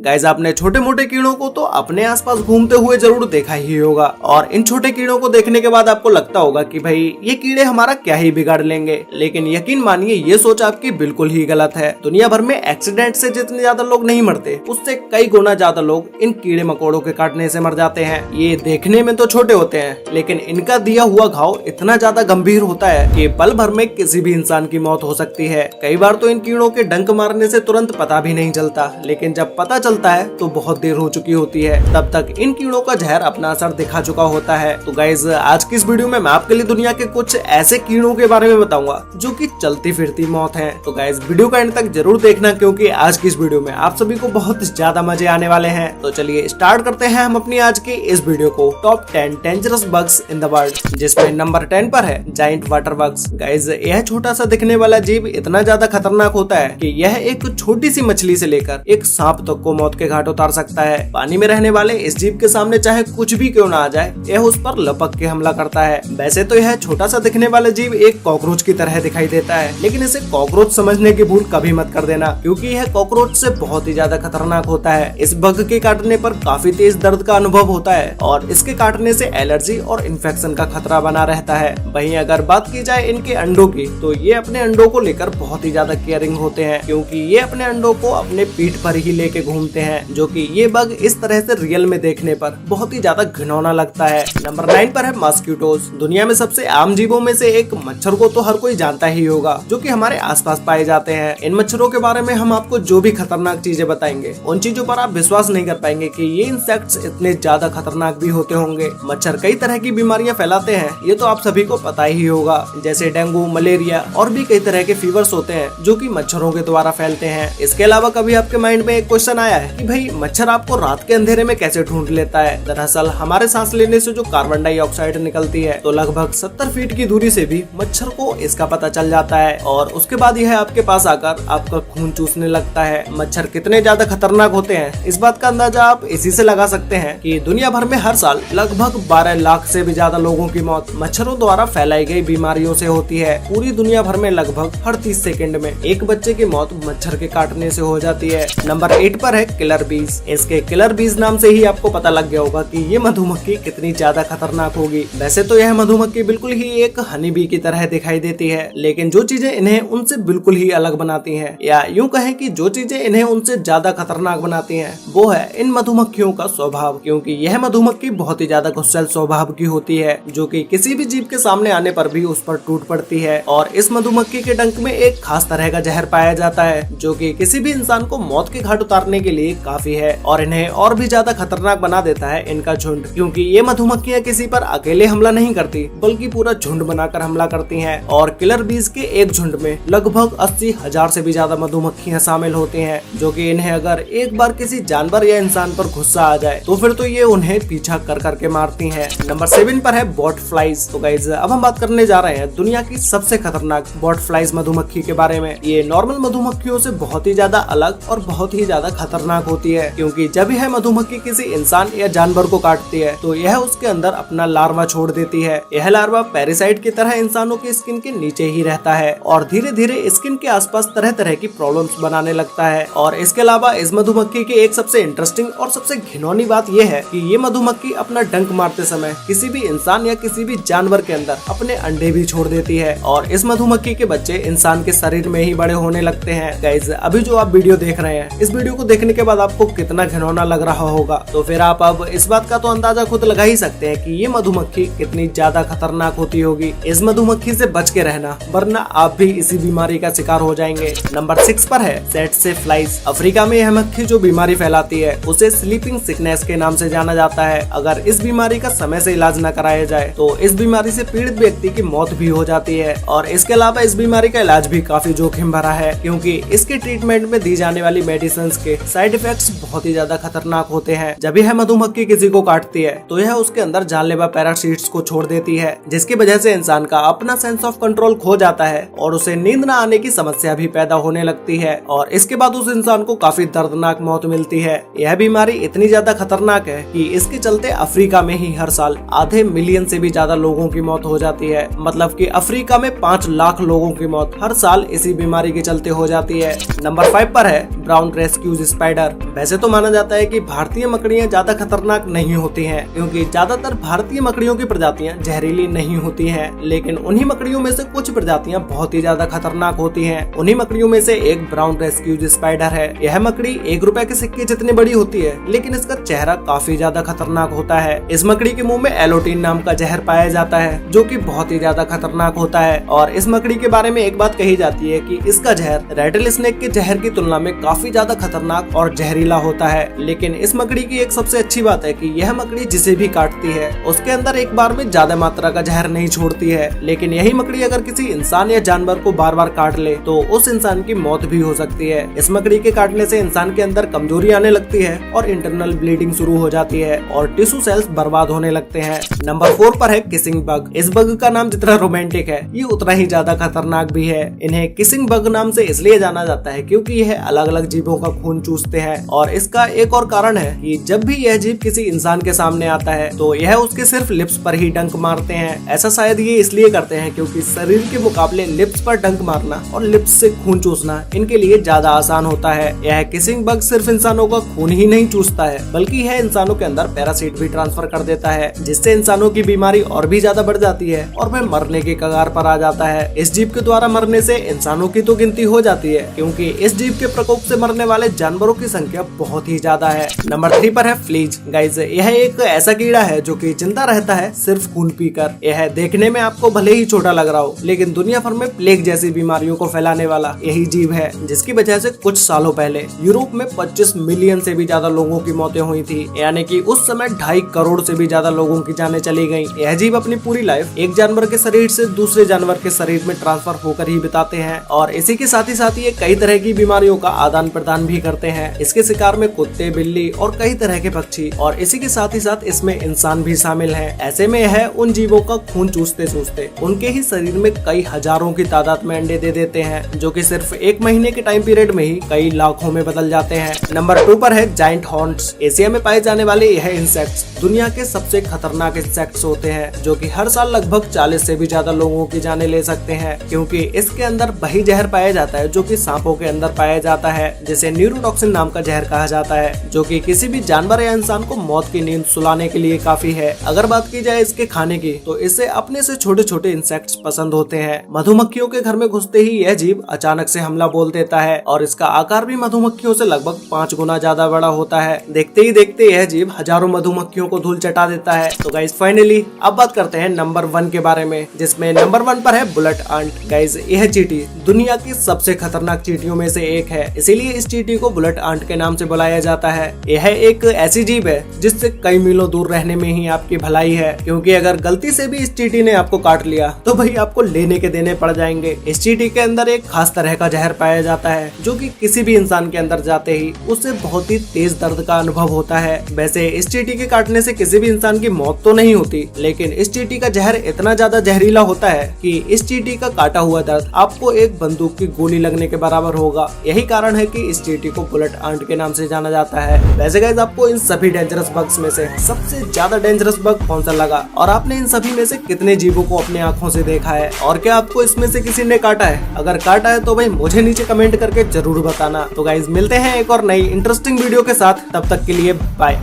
Guys आपने छोटे मोटे कीड़ों को तो अपने आसपास घूमते हुए जरूर देखा ही होगा और इन छोटे कीड़ों को देखने के बाद आपको लगता होगा कि भाई ये कीड़े हमारा क्या ही बिगाड़ लेंगे, लेकिन यकीन मानिए ये सोच आपकी बिल्कुल ही गलत है। दुनिया भर में एक्सीडेंट से जितने ज्यादा लोग नहीं मरते उससे कई गुना ज्यादा लोग इन कीड़े मकोड़ों के काटने से मर जाते हैं। ये देखने में तो छोटे होते हैं लेकिन इनका दिया हुआ घाव इतना ज्यादा गंभीर होता है कि पल भर में किसी भी इंसान की मौत हो सकती है। कई बार तो इन कीड़ों के डंक मारने से तुरंत पता भी नहीं चलता, लेकिन जब पता चलता है तो बहुत देर हो चुकी होती है। तब तक इन कीड़ों का जहर अपना असर दिखा चुका होता है। तो गाइज आज की इस वीडियो में मैं आपके लिए दुनिया के कुछ ऐसे कीड़ों के बारे में बताऊंगा जो कि चलती फिरती मौत है। तो गाइज वीडियो का एंड तक जरूर देखना क्योंकि आज की इस वीडियो में आप सभी को बहुत ज्यादा मजे आने वाले हैं। तो चलिए स्टार्ट करते हैं हम अपनी आज की इस वीडियो को। Top 10 dangerous bugs in the world, जिसमें नंबर 10 पर है जायंट वाटर बग्स। गाइज यह छोटा सा दिखने वाला जीव इतना ज्यादा खतरनाक होता है कि यह एक छोटी सी मछली से लेकर एक सांप तक को मौत के घाट उतार सकता है। पानी में रहने वाले इस जीव के सामने चाहे कुछ भी क्यों ना आ जाए, यह उस पर लपक के हमला करता है। वैसे तो यह छोटा सा दिखने वाला जीव एक कॉकरोच की तरह दिखाई देता है, लेकिन इसे कॉकरोच समझने की भूल कभी मत कर देना क्योंकि यह कॉकरोच से बहुत ही ज्यादा खतरनाक होता है। इस बग के काटने पर काफी तेज दर्द का अनुभव होता है और इसके काटने से एलर्जी और इन्फेक्शन का खतरा बना रहता है। वहीं अगर बात की जाए इनके अंडों की, तो ये अपने अंडों को लेकर बहुत ही ज्यादा केयरिंग होते हैं क्योंकि ये अपने अंडों को अपने पीठ पर ही लेके घूमते हैं, जो कि ये बग इस तरह से रियल में देखने पर बहुत ही ज्यादा घिनौना लगता है। नंबर 9 पर है मॉस्किटोज। दुनिया में सबसे आम जीवों में से एक मच्छर को तो हर कोई जानता ही होगा, जो कि हमारे आसपास पाए जाते हैं। इन मच्छरों के बारे में हम आपको जो भी खतरनाक चीजें बताएंगे उन चीजों पर आप विश्वास नहीं कर पाएंगे कि ये इंसेक्ट्स इतने ज्यादा खतरनाक भी होते होंगे। मच्छर कई तरह की बीमारियां फैलाते हैं, ये तो आप सभी को पता ही होगा, जैसे डेंगू, मलेरिया और भी कई तरह के फीवर्स होते हैं जो कि मच्छरों के द्वारा फैलते हैं। इसके अलावा कभी आपके माइंड में एक क्वेश्चन आया है कि भाई मच्छर आपको रात के अंधेरे में कैसे ढूंढ लेता है? दरअसल हमारे सांस लेने से जो कार्बन डाइऑक्साइड निकलती है, तो लगभग 70 फीट की दूरी से भी मच्छर को इसका पता चल जाता है और उसके बाद यह आपके पास आकर आपका खून चूसने लगता है। मच्छर कितने ज्यादा खतरनाक होते हैं इस बात का अंदाजा आप इसी से लगा सकते हैं कि दुनिया भर में हर साल लगभग 12 लाख से भी ज्यादा लोगों की मौत मच्छरों द्वारा फैलाई गई बीमारियों से होती है। पूरी दुनिया भर में लगभग हर 30 सेकंड में एक बच्चे की मौत मच्छर के काटने से हो जाती है। नंबर 8 पर है किलर बीज। इसके किलर बीज नाम से ही आपको पता लग गया होगा कि ये मधुमक्खी कितनी ज्यादा खतरनाक होगी। वैसे तो यह मधुमक्खी बिल्कुल ही एक हनी बी की तरह दिखाई देती है, लेकिन जो चीजें इन्हें उनसे बिल्कुल ही अलग बनाती हैं, या यूं कहें कि जो चीजें इन्हें उनसे ज्यादा खतरनाक बनाती हैं, वो है इन मधुमक्खियों का स्वभाव। क्योंकि यह मधुमक्खी बहुत ही ज्यादा गुस्सैल स्वभाव की होती है, जो कि किसी भी जीव के सामने आने पर भी उस पर टूट पड़ती है। और इस मधुमक्खी के डंक में एक खास तरह का जहर पाया जाता है जो कि किसी भी इंसान को मौत के घाट उतारने के लिए काफी है और इन्हें और भी ज्यादा खतरनाक बना देता है इनका झुंड। क्योंकि ये मधुमक्खियां किसी पर अकेले हमला नहीं करती बल्कि पूरा झुंड बनाकर हमला करती हैं और किलर बीज के एक झुंड में लगभग 80,000 से भी ज्यादा मधुमक्खियां शामिल होती हैं, जो कि इन्हें अगर एक बार किसी जानवर या इंसान पर गुस्सा आ जाए तो फिर तो ये उन्हें पीछा कर करके मारती हैं। नंबर 7 पर है बॉट फ्लाइज। तो गाइस अब हम बात करने जा रहे हैं दुनिया की सबसे खतरनाक बॉट फ्लाइज मधुमक्खी के बारे में। ये नॉर्मल मधुमक्खियों से बहुत ही ज्यादा अलग और बहुत ही ज्यादा खतरनाक होती है क्योंकि जब यह मधुमक्खी किसी इंसान या जानवर को काटती है तो यह उसके अंदर अपना लार्वा छोड़ देती है। यह लार्वा पैरासाइट की तरह इंसानों की स्किन के नीचे ही रहता है और धीरे धीरे स्किन के आसपास तरह तरह की प्रॉब्लम्स बनाने लगता है। और इसके अलावा इस मधुमक्खी की एक सबसे इंटरेस्टिंग और सबसे घिनौनी बात यह है कि ये मधुमक्खी अपना डंक मारते समय किसी भी इंसान या किसी भी जानवर के अंदर अपने अंडे भी छोड़ देती है और इस मधुमक्खी के बच्चे इंसान के शरीर में ही बड़े होने लगते हैं। गाइस अभी जो आप वीडियो देख रहे हैं, इस वीडियो को देखने के बाद आपको कितना घिनौना लग रहा होगा, तो फिर आप अब इस बात का तो अंदाजा खुद लगा ही सकते हैं कि ये मधुमक्खी कितनी ज्यादा खतरनाक होती होगी। इस मधुमक्खी से बच के रहना वरना आप भी इसी बीमारी का शिकार हो जाएंगे। नंबर 6 पर है सेट्से फ्लाइज। अफ्रीका में यह मक्खी जो बीमारी फैलाती है उसे स्लीपिंग सिकनेस के नाम से जाना जाता है। अगर इस बीमारी का समय से इलाज न कराया जाए तो इस बीमारी से पीड़ित व्यक्ति की मौत भी हो जाती है और इसके अलावा इस बीमारी का इलाज भी काफी जोखिम भरा है क्योंकि इसके ट्रीटमेंट में दी जाने वाली मेडिसिन के साइड इफेक्ट्स बहुत ही ज्यादा खतरनाक होते हैं। जब यह मधुमक्खी किसी को काटती है तो यह उसके अंदर जानलेवा पैरासाइट्स को छोड़ देती है, जिसकी वजह से इंसान का अपना सेंस ऑफ कंट्रोल खो जाता है और उसे नींद न आने की समस्या भी पैदा होने लगती है और इसके बाद उस इंसान को काफी दर्दनाक मौत मिलती है। यह बीमारी इतनी ज्यादा खतरनाक है कि इसके चलते अफ्रीका में ही हर साल आधे मिलियन से भी ज्यादा लोगों की मौत हो जाती है। मतलब कि अफ्रीका में 5 लाख लोगों की मौत हर साल इसी बीमारी के चलते हो जाती है। नंबर 5 पर है ब्राउन रेस्क्यूज स्पाइडर। स्पाइडर। वैसे तो माना जाता है कि भारतीय मकड़ियां ज्यादा खतरनाक नहीं होती हैं, क्योंकि ज्यादातर भारतीय मकड़ियों की प्रजातियां जहरीली नहीं होती हैं, लेकिन उन्हीं मकड़ियों में से कुछ प्रजातियां बहुत ही ज्यादा खतरनाक होती हैं। उन्हीं मकड़ियों में से एक ब्राउन रेस्क्यूज स्पाइडर है। यह मकड़ी 1 रुपए के सिक्के जितनी बड़ी होती है, लेकिन इसका चेहरा काफी ज्यादा खतरनाक होता है। इस मकड़ी के मुंह में एलोटीन नाम का जहर पाया जाता है, जो कि बहुत ही ज्यादा खतरनाक होता है। और इस मकड़ी के बारे में एक बात कही जाती है कि इसका जहर रेटल स्नेक के जहर की तुलना में काफी ज्यादा खतरनाक और जहरीला होता है। लेकिन इस मकड़ी की एक सबसे अच्छी बात है कि यह मकड़ी जिसे भी काटती है उसके अंदर एक बार में ज्यादा मात्रा का जहर नहीं छोड़ती है। लेकिन यही मकड़ी अगर किसी इंसान या जानवर को बार बार काट ले तो उस इंसान की मौत भी हो सकती है। इस मकड़ी के काटने से इंसान के अंदर कमजोरी आने लगती है और इंटरनल ब्लीडिंग शुरू हो जाती है और टिश्यू सेल्स बर्बाद होने लगते हैं। नंबर 4 पर है किसिंग बग। इस बग का नाम जितना रोमांटिक है, ये उतना ही ज्यादा खतरनाक भी है। इन्हें किसिंग बग नाम से इसलिए जाना जाता है क्योंकि यह अलग अलग जीवों का खून चूसते हैं। और इसका एक और कारण है कि जब भी यह जीव किसी इंसान के सामने आता है तो यह उसके सिर्फ लिप्स पर ही डंक मारते हैं। ऐसा शायद ये इसलिए करते हैं क्योंकि शरीर के मुकाबले लिप्स पर डंक मारना और लिप्स से खून चूसना इनके लिए ज्यादा आसान होता है। यह किसिंग बग सिर्फ इंसानों का खून ही नहीं चूसता है, बल्कि यह इंसानों के अंदर पैरासाइट भी ट्रांसफर कर देता है, जिससे इंसानों की बीमारी और भी ज्यादा बढ़ जाती है और वह मरने के कगार पर आ जाता है। इस जीव के द्वारा मरने से इंसानों की तो गिनती हो जाती है, क्योंकि इस जीव के प्रकोप से मरने वाले जानवरों की संख्या बहुत ही ज्यादा है। नंबर 3 पर है फ्लीज। गाइज, यह एक ऐसा कीड़ा है जो कि जिंदा रहता है सिर्फ खून पीकर। यह देखने में आपको भले ही छोटा लग रहा हो, लेकिन दुनिया भर में प्लेग जैसी बीमारियों को फैलाने वाला यही जीव है, जिसकी वजह से कुछ सालों पहले यूरोप में 25 मिलियन से भी ज्यादा लोगों की मौतें हुई थी। यानी कि उस समय 2.5 करोड़ से भी ज्यादा लोगों की जानें चली गयी। यह जीव अपनी पूरी लाइफ एक जानवर के शरीर से दूसरे जानवर के शरीर में ट्रांसफर होकर ही बिताते हैं और इसी के साथ ही ये कई तरह की बीमारियों का आदान प्रदान भी करते हैं। इसके शिकार में कुत्ते, बिल्ली और कई तरह के पक्षी और इसी के साथ ही इसमें इंसान भी शामिल हैं। ऐसे में यह उन जीवों का खून चूसते चूसते उनके ही शरीर में कई हजारों की तादाद में अंडे दे देते हैं, जो कि सिर्फ 1 महीने के टाइम पीरियड में ही कई लाखों में बदल जाते हैं। नंबर 2 पर है जायंट हॉर्न्स। एशिया में पाए जाने वाले यह इंसेक्ट्स दुनिया के सबसे खतरनाक इंसेक्ट्स होते हैं, जो कि हर साल लगभग 40 से भी ज्यादा लोगों की जानें ले सकते हैं, क्योंकि इसके अंदर वही जहर पाया जाता है जो कि सांपों के अंदर पाया जाता है, जिसे न्यूरोटॉक्सिन नाम का जहर कहा जाता है, जो कि किसी भी जानवर या इंसान को मौत की नींद सुलाने के लिए काफी है। अगर बात की जाए इसके खाने की, तो इसे अपने से छोटे छोटे इंसेक्ट्स पसंद होते हैं। मधुमक्खियों के घर में घुसते ही यह जीव अचानक से हमला बोल देता है और इसका आकार भी मधुमक्खियों से लगभग 5 गुना ज्यादा बड़ा होता है। देखते ही देखते यह जीव हजारों मधुमक्खियों को धूल चटा देता है। तो गाइस, फाइनली अब बात करते हैं नंबर 1 के बारे में, जिसमें नंबर 1 पर है बुलेट आंट। गाइस, यह चींटी दुनिया की सबसे खतरनाक चींटियों में से एक है, इसीलिए इस चींटी को बुलेट आंट के नाम से बुलाया जाता है। यह एक ऐसी जीव है जिससे कई मीलों दूर रहने में ही आपकी भलाई है, क्योंकि अगर गलती से भी इस चींटी ने आपको काट लिया तो भाई आपको लेने के देने पड़ जाएंगे। इस चींटी के अंदर एक खास तरह का जहर पाया जाता है, जो कि किसी भी इंसान के अंदर जाते ही उससे बहुत ही तेज दर्द का अनुभव होता है। वैसे इस चींटी के काटने से किसी भी इंसान की मौत तो नहीं होती, लेकिन इस चींटी का जहर इतना ज्यादा जहरीला होता है कि इस चींटी का काटा हुआ दर्द आपको एक बंदूक की गोली लगने के बराबर होगा। यही कारण है कि इस चींटी को बुलेट आंट के नाम से जाना जाता है। वैसे गाइस, आपको इन सभी डेंजरस बग्स में से सबसे ज्यादा डेंजरस बग कौन सा लगा और आपने इन सभी में से कितने जीवों को अपने आंखों से देखा है, और क्या आपको इसमें से किसी ने काटा है? अगर काटा है तो भाई मुझे नीचे कमेंट करके जरूर बताना। तो गाइस, मिलते हैं एक और नई इंटरेस्टिंग वीडियो के साथ, तब तक के लिए बाय।